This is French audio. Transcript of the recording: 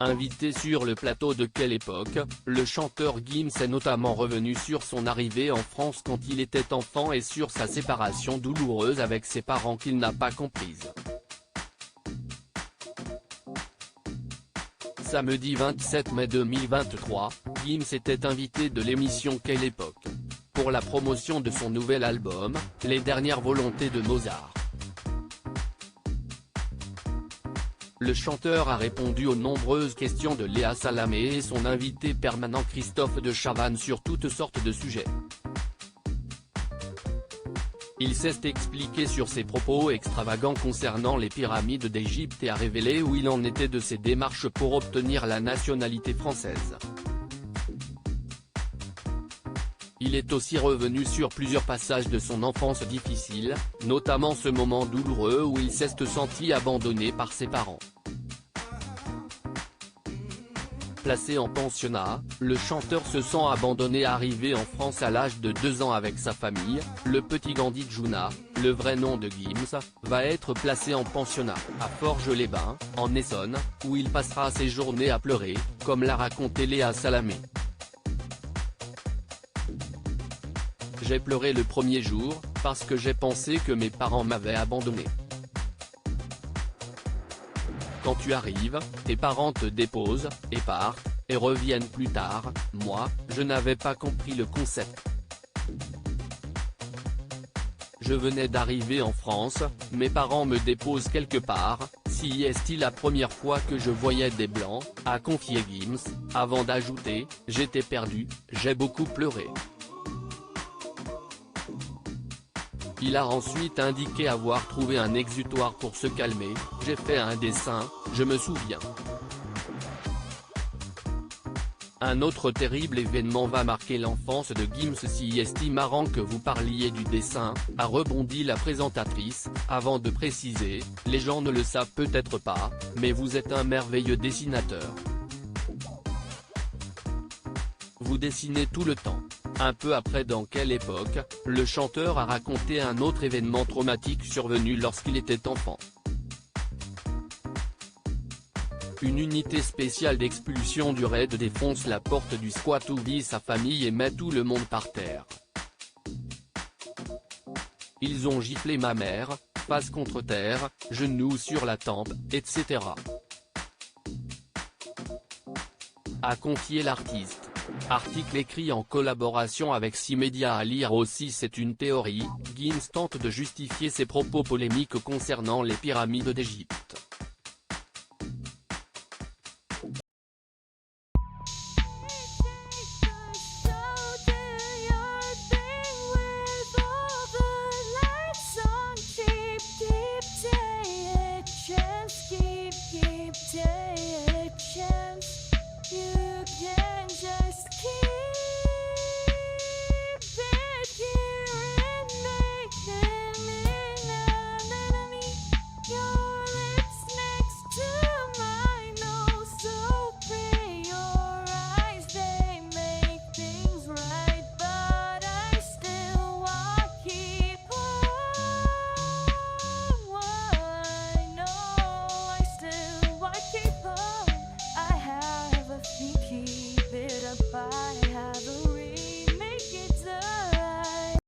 Invité sur le plateau de Quelle époque, le chanteur Gims est notamment revenu sur son arrivée en France quand il était enfant et sur sa séparation douloureuse avec ses parents qu'il n'a pas comprise. Samedi 27 mai 2023, Gims était invité de l'émission Quelle époque, pour la promotion de son nouvel album, Les dernières volontés de Mozart. Le chanteur a répondu aux nombreuses questions de Léa Salamé et son invité permanent Christophe de Chavannes sur toutes sortes de sujets. Il s'est expliqué sur ses propos extravagants concernant les pyramides d'Égypte et a révélé où il en était de ses démarches pour obtenir la nationalité française. Il est aussi revenu sur plusieurs passages de son enfance difficile, notamment ce moment douloureux où il s'est senti abandonné par ses parents. Placé en pensionnat, le chanteur se sent abandonné. Arrivé en France à l'âge de 2 ans avec sa famille, le petit Gandhi Djouna, le vrai nom de Gims, va être placé en pensionnat, à Forges-les-Bains, en Essonne, où il passera ses journées à pleurer, comme l'a raconté Léa Salamé. J'ai pleuré le premier jour, parce que j'ai pensé que mes parents m'avaient abandonné. Quand tu arrives, tes parents te déposent, et partent, et reviennent plus tard. Moi, je n'avais pas compris le concept. Je venais d'arriver en France, mes parents me déposent quelque part, si est-il la première fois que je voyais des blancs, a confié Gims, avant d'ajouter, j'étais perdu, j'ai beaucoup pleuré. Il a ensuite indiqué avoir trouvé un exutoire pour se calmer, j'ai fait un dessin, je me souviens. Un autre terrible événement va marquer l'enfance de Gims. Si est marrant que vous parliez du dessin, a rebondi la présentatrice, avant de préciser, les gens ne le savent peut-être pas, mais vous êtes un merveilleux dessinateur. Vous dessinez tout le temps. Un peu après dans Quelle époque, le chanteur a raconté un autre événement traumatique survenu lorsqu'il était enfant. Une unité spéciale d'expulsion du raid défonce la porte du squat où vit sa famille et met tout le monde par terre. Ils ont giflé ma mère, face contre terre, genoux sur la tempe, etc. A confié l'artiste. Article écrit en collaboration avec 6 médias à lire aussi. C'est une théorie, Gims tente de justifier ses propos polémiques concernant les pyramides d'Égypte.